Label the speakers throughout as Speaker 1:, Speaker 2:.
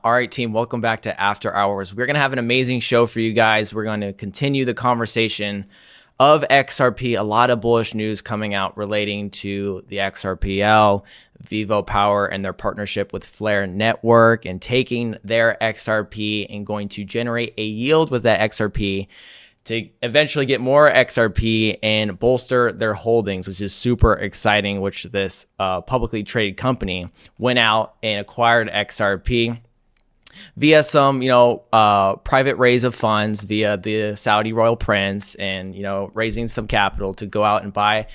Speaker 1: All right, team, welcome back to After Hours. We're going to have an amazing show for you guys. We're going to continue the conversation of XRP. A lot of bullish news coming out relating to the XRPL, VivoPower, and their partnership with Flare Network and taking their XRP and going to generate a yield with that XRP to eventually get more XRP and bolster their holdings, which is super exciting, which this publicly traded company went out and acquired XRP via some, private raise of funds via the Saudi royal prince and, raising some capital to go out and buy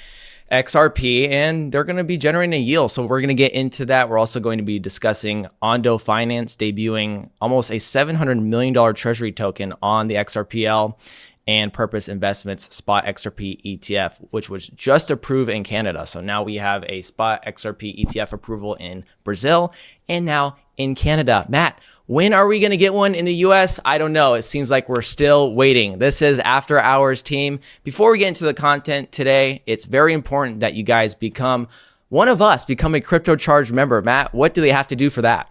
Speaker 1: XRP, and they're going to be generating a yield. So we're going to get into that. We're also going to be discussing Ondo Finance debuting almost a $700 million treasury token on the XRPL and Purpose Investments Spot XRP ETF, which was just approved in Canada. So now we have a Spot XRP ETF approval in Brazil and now in Canada. Matt, when are we going to get one in the US? I don't know. It seems like we're still waiting. This is After Hours, team. Before we get into the content today, it's very important that you guys become one of us, become a Crypto Charge member. Matt, what do they have to do for that?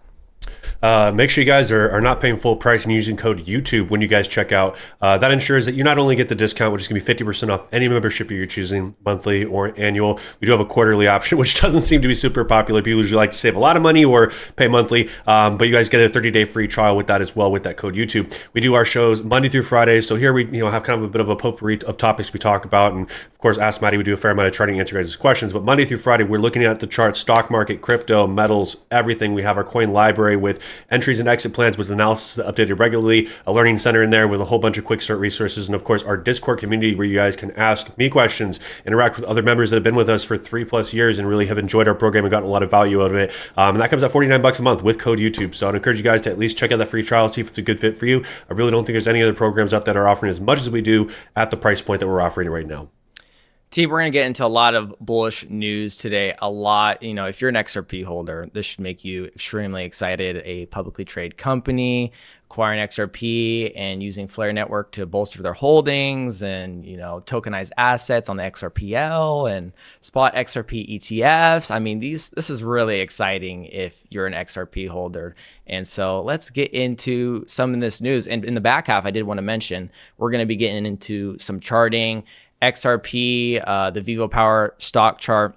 Speaker 2: Make sure you guys are not paying full price and using code YouTube when you guys check out. That ensures that you not only get the discount, which is going to be 50% off any membership you're choosing, monthly or annual. We do have a quarterly option, which doesn't seem to be super popular. People usually like to save a lot of money or pay monthly, but you guys get a 30-day free trial with that as well with that code YouTube. We do our shows Monday through Friday, so here we have kind of a bit of a potpourri of topics we talk about, and of course, Ask Maddie. We do a fair amount of trading, answer guys' questions, but Monday through Friday, we're looking at the charts, stock market, crypto, metals, everything. We have our coin library with entries and exit plans with analysis updated regularly, a learning center in there with a whole bunch of quick start resources, and of course our Discord community where you guys can ask me questions, interact with other members that have been with us for 3+ years and really have enjoyed our program and gotten a lot of value out of it. And that comes at $49 a month with code YouTube. So I'd encourage you guys to at least check out that free trial, see if it's a good fit for you. I really don't think there's any other programs out that are offering as much as we do at the price point that we're offering right now.
Speaker 1: Team, we're going to get into a lot of bullish news today. A lot, if you're an XRP holder, this should make you extremely excited. A publicly traded company acquiring XRP and using Flare Network to bolster their holdings and, tokenized assets on the XRPL and spot XRP ETFs. I mean, this is really exciting if you're an XRP holder. And so let's get into some of this news. And in the back half, I did want to mention, we're going to be getting into some charting, XRP, the VivoPower stock chart,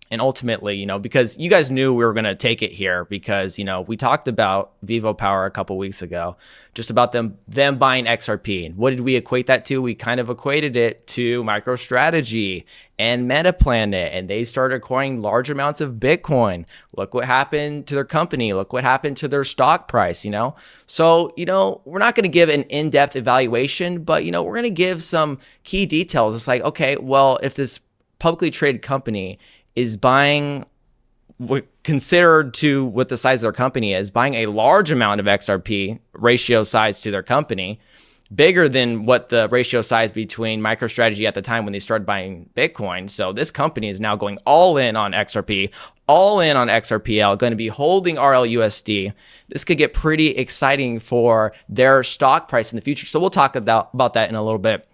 Speaker 1: and ultimately, because you guys knew we were going to take it here because, we talked about VivoPower a couple weeks ago, just about them buying XRP. And what did we equate that to? We kind of equated it to MicroStrategy and Metaplanet, and they started acquiring large amounts of Bitcoin. Look what happened to their company. Look what happened to their stock price, So, we're not going to give an in-depth evaluation, but, we're going to give some key details. It's like, okay, well, if this publicly traded company is buying, considered to what the size of their company is, buying a large amount of XRP ratio size to their company, bigger than what the ratio size between MicroStrategy at the time when they started buying Bitcoin. So this company is now going all in on XRP, all in on XRPL, going to be holding RLUSD. This could get pretty exciting for their stock price in the future. So we'll talk about that in a little bit.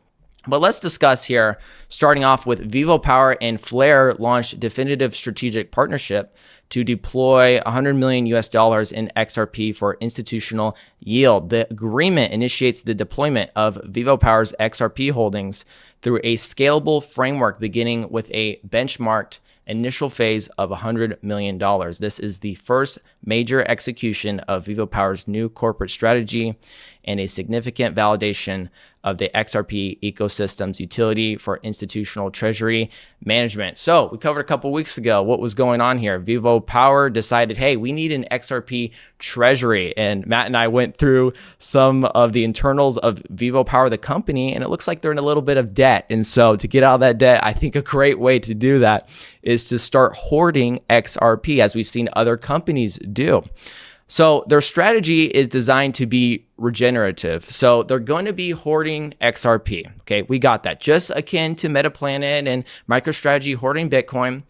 Speaker 1: But let's discuss here, starting off with VivoPower and Flare launched definitive strategic partnership to deploy $100 million in XRP for institutional yield. The agreement initiates the deployment of VivoPower's XRP holdings through a scalable framework beginning with a benchmarked initial phase of $100 million. This is the first major execution of VivoPower's new corporate strategy and a significant validation of the XRP ecosystem's utility for institutional treasury management. So we covered a couple weeks ago what was going on here. VivoPower decided, hey, we need an XRP treasury. And Matt and I went through some of the internals of VivoPower, the company, and it looks like they're in a little bit of debt. And so to get out of that debt, I think a great way to do that is to start hoarding XRP, as we've seen other companies do. So their strategy is designed to be regenerative. So they're going to be hoarding XRP. Okay, we got that. Just akin to Metaplanet and MicroStrategy hoarding Bitcoin.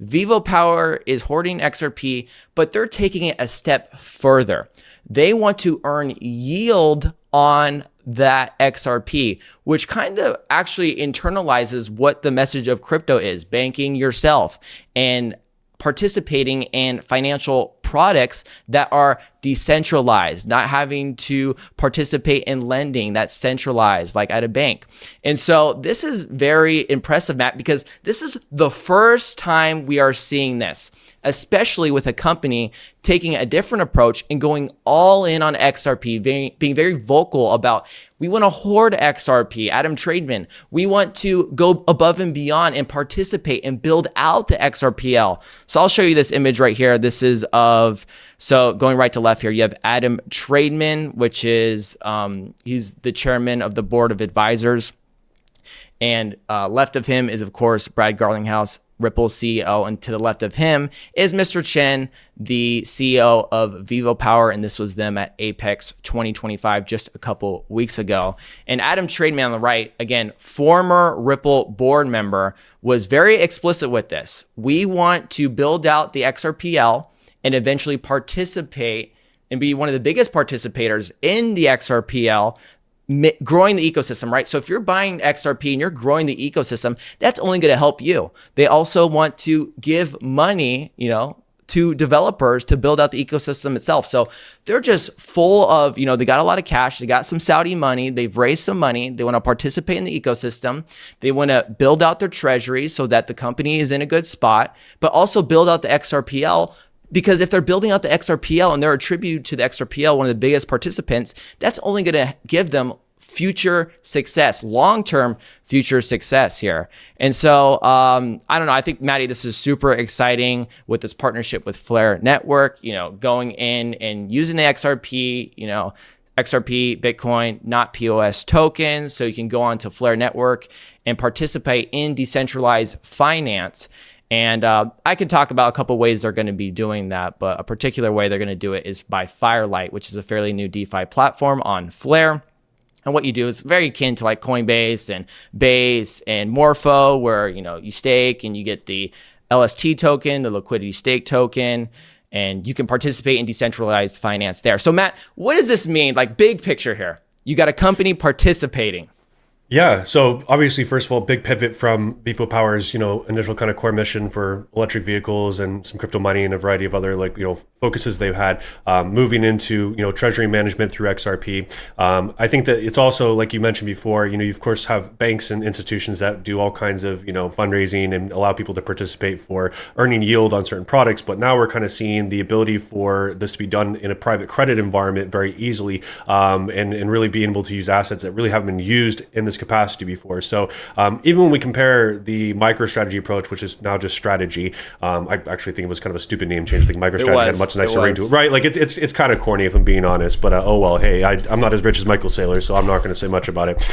Speaker 1: VivoPower is hoarding XRP, but they're taking it a step further. They want to earn yield on that XRP, which kind of actually internalizes what the message of crypto is, banking yourself and participating in financial products that are decentralized, not having to participate in lending that's centralized like at a bank. And so this is very impressive, Matt, because this is the first time we are seeing this, especially with a company taking a different approach and going all in on XRP, being very vocal about, we want to hoard XRP, Adam Trademan. We want to go above and beyond and participate and build out the XRPL. So I'll show you this image right here. This is so going right to left here, you have Adam Trademan, which is, he's the chairman of the board of advisors. And left of him is, of course, Brad Garlinghouse, Ripple CEO, and to the left of him is Mr. Chen, the CEO of VivoPower, and this was them at Apex 2025 just a couple weeks ago. And Adam Trademan on the right, again, former Ripple board member, was very explicit with this. We want to build out the XRPL and eventually participate and be one of the biggest participators in the XRPL, growing the ecosystem, right? So if you're buying XRP and you're growing the ecosystem, that's only going to help you. They also want to give money, to developers to build out the ecosystem itself. So they're just full of, they got a lot of cash. They got some Saudi money. They've raised some money. They want to participate in the ecosystem. They want to build out their treasuries so that the company is in a good spot, but also build out the XRPL. Because if they're building out the XRPL and they're attributed to the XRPL, one of the biggest participants, that's only going to give them future success, long-term future success here. And so, I don't know, I think, Maddie, this is super exciting with this partnership with Flare Network, going in and using the XRP, XRP Bitcoin, not POS tokens. So you can go on to Flare Network and participate in decentralized finance. And I can talk about a couple ways they're going to be doing that, but a particular way they're going to do it is by Firelight, which is a fairly new DeFi platform on Flare. And what you do is very akin to like Coinbase and Base and Morpho, where you stake and you get the LST token, the liquidity stake token, and you can participate in decentralized finance there. So Matt, what does this mean? Like big picture here, you got a company participating.
Speaker 2: Yeah. So obviously, first of all, big pivot from VivoPower's, initial kind of core mission for electric vehicles and some crypto mining and a variety of other focuses they've had, moving into, treasury management through XRP. I think that it's also, like you mentioned before, you of course have banks and institutions that do all kinds of, fundraising and allow people to participate for earning yield on certain products. But now we're kind of seeing the ability for this to be done in a private credit environment very easily, and really being able to use assets that really haven't been used in this capacity before. So even when we compare the MicroStrategy approach, which is now just strategy, I actually think it was kind of a stupid name change. I think MicroStrategy had a much nicer ring to it, right? Like it's kind of corny if I'm being honest, but oh well. Hey, I'm not as rich as Michael Saylor, so I'm not going to say much about it.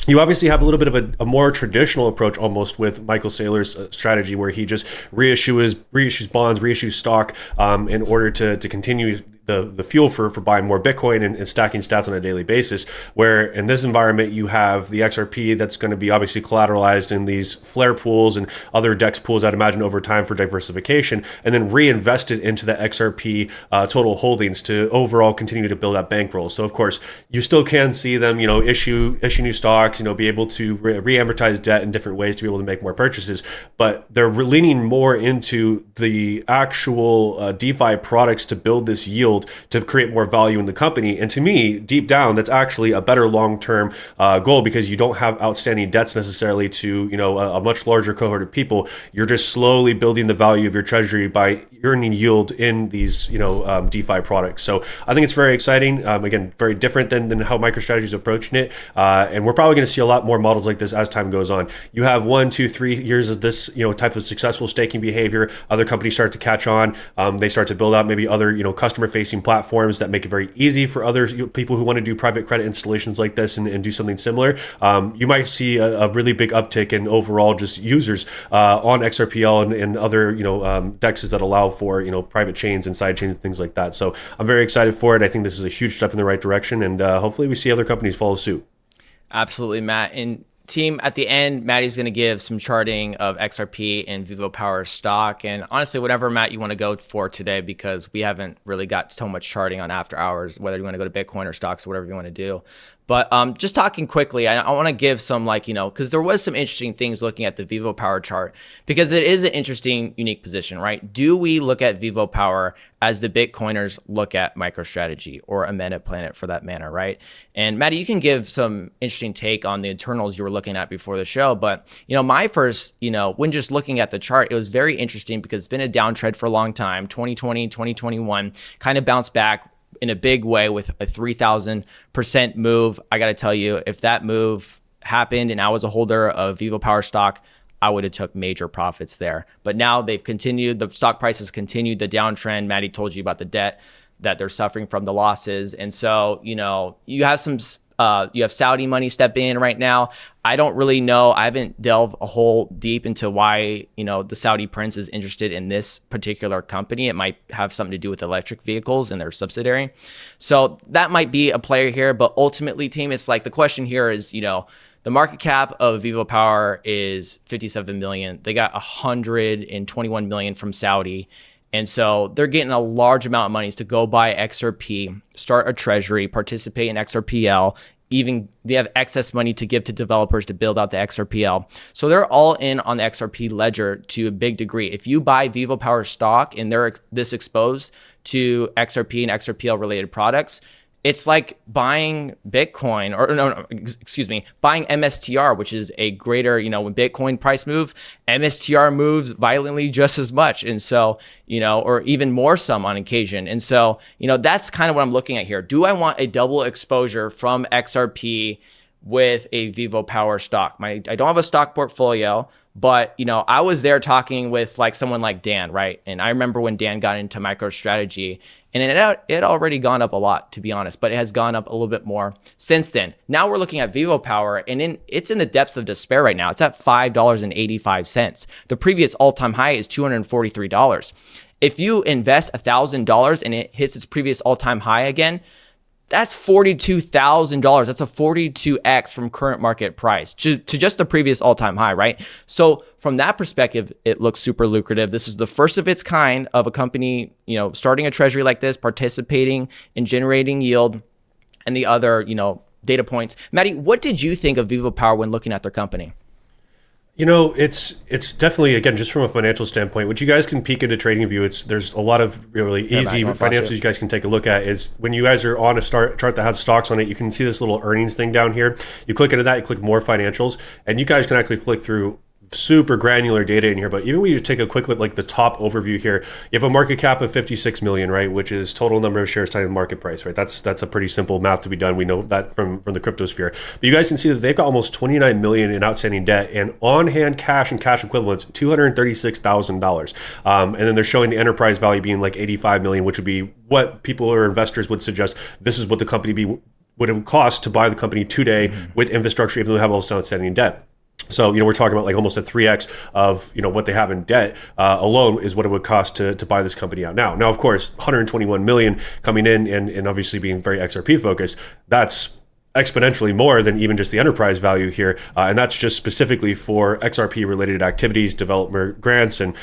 Speaker 2: You obviously have a little bit of a more traditional approach almost with Michael Saylor's strategy, where he just reissues bonds, reissues stock in order to continue the fuel for buying more Bitcoin and stacking stats on a daily basis, where in this environment you have the XRP that's going to be obviously collateralized in these Flare pools and other DEX pools, I'd imagine, over time for diversification, and then reinvested into the XRP total holdings to overall continue to build that bankroll. So of course you still can see them, issue new stocks, be able to re-amortize debt in different ways to be able to make more purchases, but they're leaning more into the actual DeFi products to build this yield to create more value in the company. And to me, deep down, that's actually a better long-term goal, because you don't have outstanding debts necessarily to a much larger cohort of people. You're just slowly building the value of your treasury by earning yield in these DeFi products. So I think it's very exciting. Again, very different than how MicroStrategy is approaching it. And we're probably going to see a lot more models like this as time goes on. You have 1, 2, 3 years of this type of successful staking behavior. Other companies start to catch on. They start to build out maybe other customer facing platforms that make it very easy for other people who want to do private credit installations like this and do something similar. You might see a really big uptick in overall just users on XRPL and other DEXs that allow for private chains and side chains and things like that. So I'm very excited for it. I think this is a huge step in the right direction, and hopefully we see other companies follow suit. Absolutely,
Speaker 1: Matt. And team, at the end, Maddie's going to give some charting of XRP and VivoPower stock. And honestly, whatever, Matt, you want to go for today, because we haven't really got so much charting on after hours, whether you want to go to Bitcoin or stocks or whatever you want to do. But just talking quickly, I want to give some because there was some interesting things looking at the VivoPower chart, because it is an interesting, unique position, right? Do we look at VivoPower as the Bitcoiners look at MicroStrategy or Amended Planet for that matter, right? And Maddie, you can give some interesting take on the internals you were looking at before the show. But, my first, when just looking at the chart, it was very interesting because it's been a downtrend for a long time. 2020, 2021 kind of bounced back in a big way with a 3,000% move. I got to tell you, if that move happened and I was a holder of VivoPower stock, I would have took major profits there. But now they've continued, the stock price has continued the downtrend. Maddie told you about the debt that they're suffering from, the losses. And so, you have some, you have Saudi money stepping in right now. I don't really know. I haven't delved a whole deep into why, the Saudi prince is interested in this particular company. It might have something to do with electric vehicles and their subsidiary. So that might be a player here. But ultimately, team, it's like the question here is, the market cap of VivoPower is 57 million. They got 121 million from Saudi. And so they're getting a large amount of monies to go buy XRP, start a treasury, participate in XRPL. Even they have excess money to give to developers to build out the XRPL. So they're all in on the XRP Ledger to a big degree. If you buy VivoPower stock and they're this exposed to XRP and XRPL related products, it's like buying Bitcoin buying MSTR, which is a greater, when Bitcoin price move, MSTR moves violently just as much. And so, or even more some on occasion. And so, that's kind of what I'm looking at here. Do I want a double exposure from XRP with a VivoPower stock? I don't have a stock portfolio, but I was there talking with someone like Dan, right? And I remember when Dan got into MicroStrategy, and it had already gone up a lot, to be honest, but it has gone up a little bit more since then. Now we're looking at VivoPower, and it's in the depths of despair right now. It's at $5.85. The previous all-time high is $243. If you invest $1,000 and it hits its previous all-time high again, that's $42,000. That's a 42x from current market price to just the previous all-time high, right? So from that perspective, it looks super lucrative. This is the first of its kind of a company, starting a treasury like this, participating in generating yield and the other, data points. Maddie, what did you think of VivoPower when looking at their company?
Speaker 2: It's definitely, again, just from a financial standpoint, which you guys can peek into TradingView. There's a lot of really easy financials you guys can take a look at. Is when you guys are on a chart that has stocks on it, you can see this little earnings thing down here. You click into that, you click more financials, and you guys can actually flick through super granular data in here. But even when you take a quick look, like the top overview here, you have a market cap of 56 million, right? Which is total number of shares times the market price, right? That's a pretty simple math to be done. We know that from the crypto sphere. But you guys can see that they've got almost 29 million in outstanding debt and on-hand cash and cash equivalents, $236,000. And then they're showing the enterprise value being like 85 million, which would be what people or investors would suggest this is what the company would it would cost to buy the company today with infrastructure, even though they have all this outstanding debt. So, we're talking about like almost a 3x of, what they have in debt alone is what it would cost to buy this company out now. Now, of course, 121 million coming in and obviously being very XRP focused, that's exponentially more than even just the enterprise value here. And that's just specifically for XRP related activities, developer grants, and,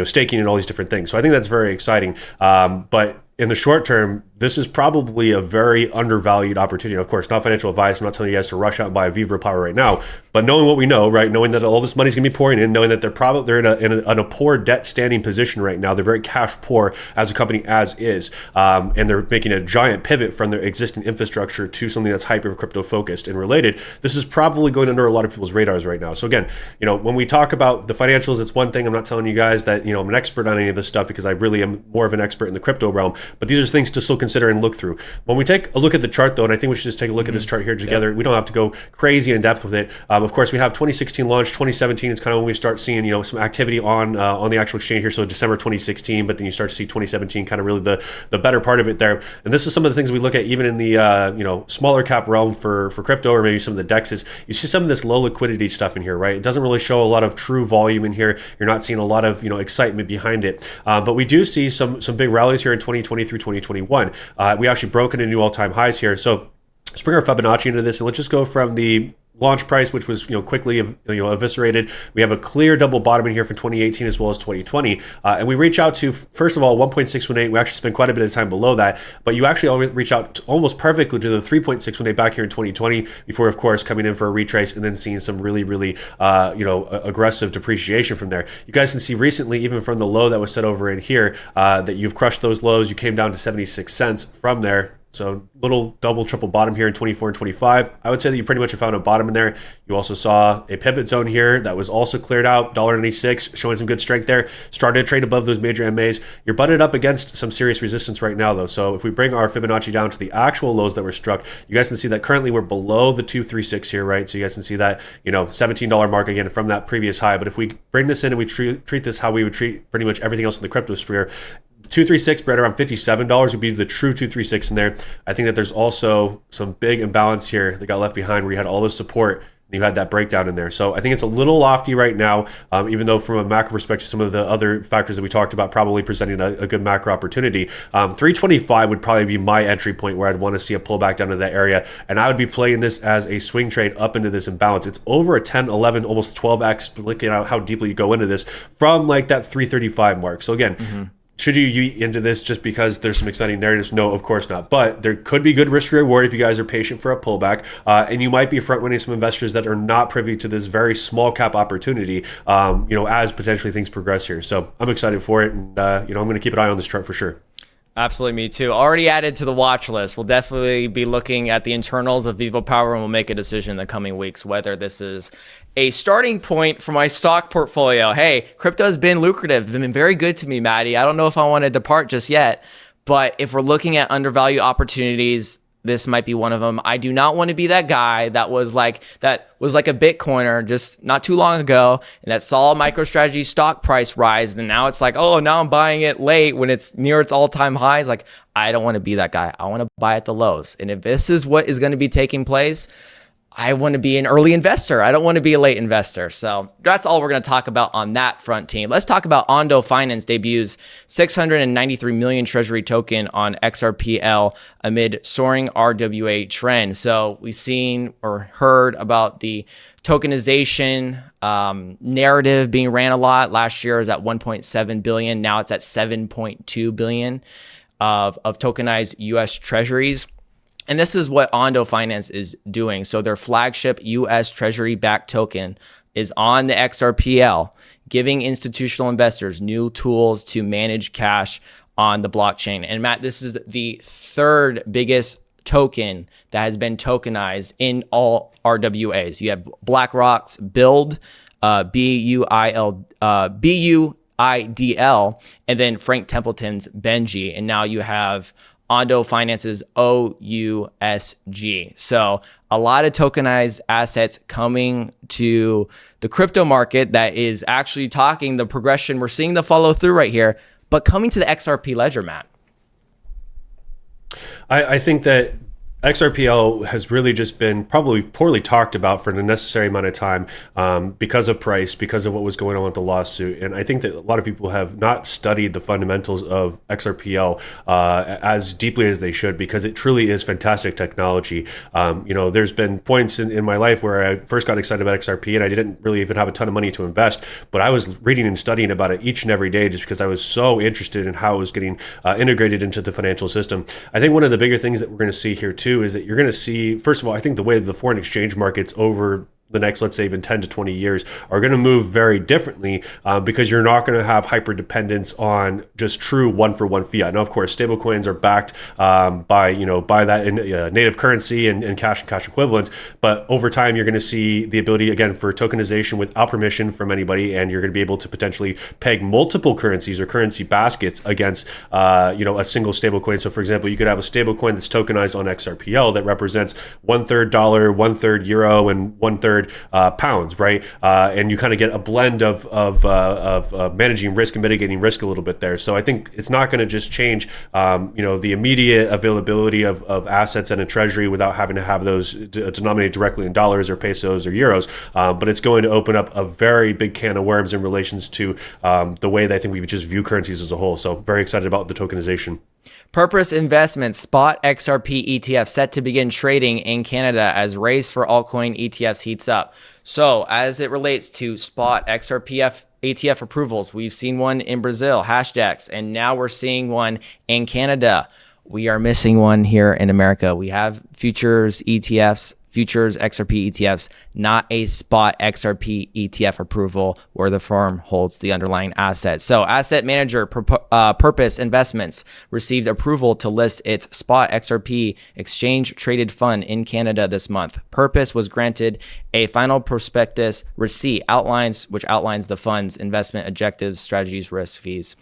Speaker 2: staking and all these different things. So I think that's very exciting. But in the short term, this is probably a very undervalued opportunity. Of course, not financial advice. I'm not telling you guys to rush out and buy a VivoPower right now, but knowing what we know, right? Knowing that all this money is going to be pouring in, knowing that they're in a poor debt standing position right now. They're very cash poor as a company as is, and they're making a giant pivot from their existing infrastructure to something that's hyper crypto focused and related. This is probably going under a lot of people's radars right now. So again, when we talk about the financials, it's one thing. I'm not telling you guys that I'm an expert on any of this stuff because I really am more of an expert in the crypto realm. But these are things to still consider and look through. When we take a look at the chart, though, and I think we should just take a look at this chart here together. We don't have to go crazy in depth with it. Of course, we have 2016 launch. 2017 is kind of when we start seeing some activity on the actual exchange here. So December 2016, but then you start to see 2017 kind of really the better part of it there. And this is some of the things we look at even in the smaller cap realm for crypto or maybe some of the DEXs. You see some of this low liquidity stuff in here, right? It doesn't really show a lot of true volume in here. You're not seeing a lot of excitement behind it. But we do see some big rallies here in 2020 through 2021. We actually broke into new all-time highs here. So let's bring our Fibonacci into this, and let's just go from the launch price, which was quickly eviscerated. We have a clear double bottom in here for 2018 as well as 2020, and we reach out to, first of all, 1.618. We actually spent quite a bit of time below that, but you actually always reach out almost perfectly to the 3.618 back here in 2020 before, of course, coming in for a retrace and then seeing some really aggressive depreciation from there. You guys can see recently, even from the low that was set over in here, that you've crushed those lows. You came down to 76 cents from there. So little double, triple bottom here in 24 and 25. I would say that you pretty much have found a bottom in there. You also saw a pivot zone here that was also cleared out, $1.96, showing some good strength there. Started to trade above those major MAs. You're butted up against some serious resistance right now, though. So if we bring our Fibonacci down to the actual lows that were struck, you guys can see that currently we're below the 236 here, right? So you guys can see that, $17 mark again from that previous high. But if we bring this in and we treat this how we would treat pretty much everything else in the crypto sphere, 236 right around $57 would be the true 236 in there. I think that there's also some big imbalance here that got left behind where you had all this support and you had that breakdown in there. So I think it's a little lofty right now, even though from a macro perspective, some of the other factors that we talked about probably presenting a good macro opportunity. 325 would probably be my entry point where I'd want to see a pullback down to that area. And I would be playing this as a swing trade up into this imbalance. It's over a 10, 11, almost 12x, looking at how deeply you go into this from like that 335 mark. So again, should you eat into this just because there's some exciting narratives? No, of course not. But there could be good risk reward if you guys are patient for a pullback. And you might be front-running some investors that are not privy to this very small cap opportunity, as potentially things progress here. So I'm excited for it. And, I'm going to keep an eye on this chart for sure.
Speaker 1: Absolutely, me too. Already added to the watch list. We'll definitely be looking at the internals of VivoPower, and we'll make a decision in the coming weeks whether this is a starting point for my stock portfolio. Hey, crypto has been lucrative. It's been very good to me, Maddie. I don't know if I want to depart just yet, but if we're looking at undervalued opportunities, this might be one of them. I do not want to be that guy that was like a Bitcoiner just not too long ago and that saw MicroStrategy stock price rise. And now it's like, oh, now I'm buying it late when it's near its all-time highs. Like, I don't want to be that guy. I want to buy at the lows. And if this is what is going to be taking place, I want to be an early investor. I don't want to be a late investor. So that's all we're going to talk about on that front, team. Let's talk about Ondo Finance debuts 693 million Treasury token on XRPL amid soaring RWA trend. So we've seen or heard about the tokenization narrative being ran a lot. Last year it was at 1.7 billion. Now it's at 7.2 billion of tokenized US treasuries. And this is what Ondo Finance is doing. So their flagship US Treasury-backed token is on the XRPL, giving institutional investors new tools to manage cash on the blockchain. And Matt, this is the third biggest token that has been tokenized in all RWAs. You have BlackRock's Build, BUIDL, and then Frank Templeton's Benji. And now you have Ondo Finance's OUSG. So a lot of tokenized assets coming to the crypto market that is actually talking the progression. We're seeing the follow through right here, but coming to the XRP Ledger, Matt.
Speaker 2: I think that XRPL has really just been probably poorly talked about for the necessary amount of time because of price, because of what was going on with the lawsuit. And I think that a lot of people have not studied the fundamentals of XRPL as deeply as they should, because it truly is fantastic technology. There's been points in my life where I first got excited about XRP and I didn't really even have a ton of money to invest, but I was reading and studying about it each and every day just because I was so interested in how it was getting integrated into the financial system. I think one of the bigger things that we're going to see here too is that you're going to see, first of all, I think the way the foreign exchange markets over the next, let's say, even 10 to 20 years are going to move very differently because you're not going to have hyper dependence on just true one-for-one fiat. Now, of course, stablecoins are backed by that native currency and cash equivalents. But over time, you're going to see the ability, again, for tokenization without permission from anybody, and you're going to be able to potentially peg multiple currencies or currency baskets against a single stablecoin. So, for example, you could have a stablecoin that's tokenized on XRPL that represents 1/3 dollar, 1/3 euro, and 1/3 pounds, right? And you kind of get a blend of managing risk and mitigating risk a little bit there. So I think it's not going to just change, the immediate availability of assets in a treasury without having to have those denominated directly in dollars or pesos or euros. But it's going to open up a very big can of worms in relations to the way that I think we just view currencies as a whole. So very excited about the tokenization.
Speaker 1: Purpose Investments spot XRP ETF set to begin trading in Canada as race for altcoin ETFs heats up. So as it relates to spot XRP ETF approvals, we've seen one in Brazil, Hashdex, and now we're seeing one in Canada. We are missing one here in America. We have futures ETFs, futures XRP ETFs, not a spot XRP ETF approval where the firm holds the underlying asset. So asset manager Purpose Investments received approval to list its spot XRP exchange traded fund in Canada this month. Purpose was granted a final prospectus receipt which outlines the fund's investment objectives, strategies, risk, fees.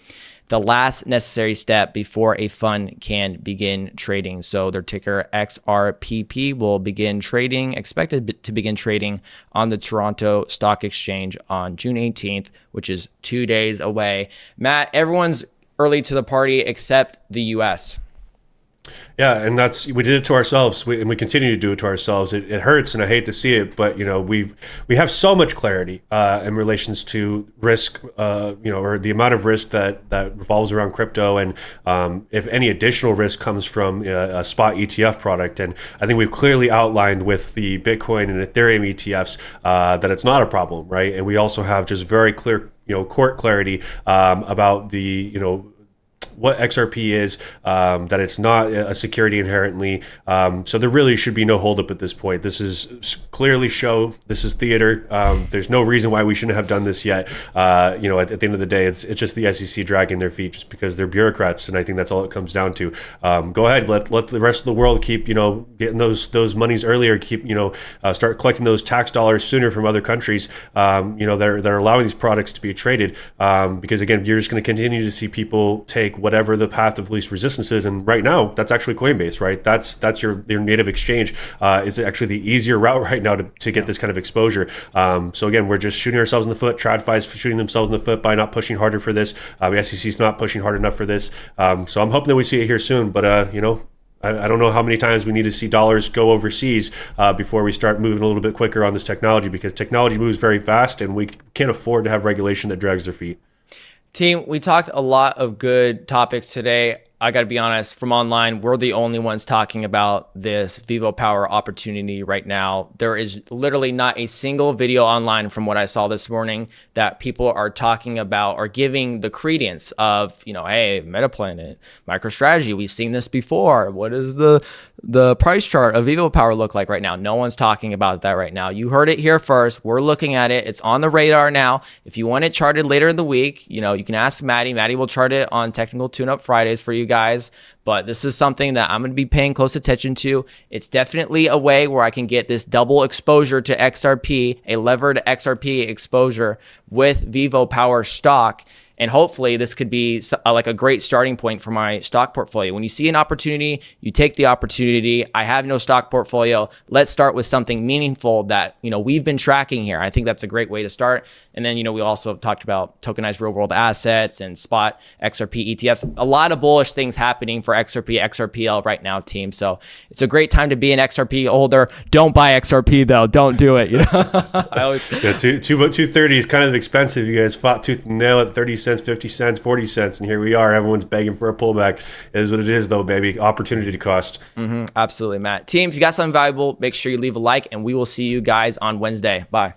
Speaker 1: The last necessary step before a fund can begin trading. So their ticker XRPP will begin trading, expected to begin trading on the Toronto Stock Exchange on June 18th, which is 2 days away. Matt, everyone's early to the party except the US.
Speaker 2: Yeah, and we did it to ourselves, and we continue to do it to ourselves. It hurts, and I hate to see it, but we have so much clarity in relations to risk, or the amount of risk that revolves around crypto, and if any additional risk comes from a spot ETF product. And I think we've clearly outlined with the Bitcoin and Ethereum ETFs that it's not a problem, right? And we also have just very clear, court clarity about the what XRP is, that it's not a security inherently. So there really should be no holdup at this point. This is clearly show. This is theater. There's no reason why we shouldn't have done this yet. At the end of the day, it's just the SEC dragging their feet just because they're bureaucrats, and I think that's all it comes down to. Go ahead, let the rest of the world keep getting those monies earlier. Keep start collecting those tax dollars sooner from other countries. That are allowing these products to be traded. Because again, you're just going to continue to see people take whatever the path of least resistance is, and right now that's actually Coinbase, right? That's your native exchange. Is actually the easier route right now to get this kind of exposure. So again, we're just shooting ourselves in the foot. TradFi's shooting themselves in the foot by not pushing harder for this. The SEC's not pushing hard enough for this. So I'm hoping that we see it here soon. But I don't know how many times we need to see dollars go overseas before we start moving a little bit quicker on this technology, because technology moves very fast, and we can't afford to have regulation that drags their feet.
Speaker 1: Team, we talked a lot of good topics today. I got to be honest, from online, we're the only ones talking about this VivoPower opportunity right now. There is literally not a single video online from what I saw this morning that people are talking about or giving the credence of, hey, Metaplanet, MicroStrategy, we've seen this before. What does the price chart of VivoPower look like right now? No one's talking about that right now. You heard it here first. We're looking at it. It's on the radar now. If you want it charted later in the week, you can ask Maddie. Maddie will chart it on Technical Tune-Up Fridays for you guys, but this is something that I'm going to be paying close attention to. It's definitely a way where I can get this double exposure to XRP, a levered XRP exposure with VivoPower stock. And hopefully this could be like a great starting point for my stock portfolio. When you see an opportunity, you take the opportunity. I have no stock portfolio. Let's start with something meaningful that, we've been tracking here. I think that's a great way to start. And then, we also talked about tokenized real world assets and spot XRP ETFs. A lot of bullish things happening for XRP, XRPL right now, team. So it's a great time to be an XRP holder. Don't buy XRP though. Don't do it. I always
Speaker 2: 230 is kind of expensive. You guys fought tooth and nail at 30 cents, 50 cents, 40 cents, and here we are. Everyone's begging for a pullback. It is what it is though, baby. Opportunity cost.
Speaker 1: Absolutely, Matt. Team, if you got something valuable, make sure you leave a like, and we will see you guys on Wednesday. Bye.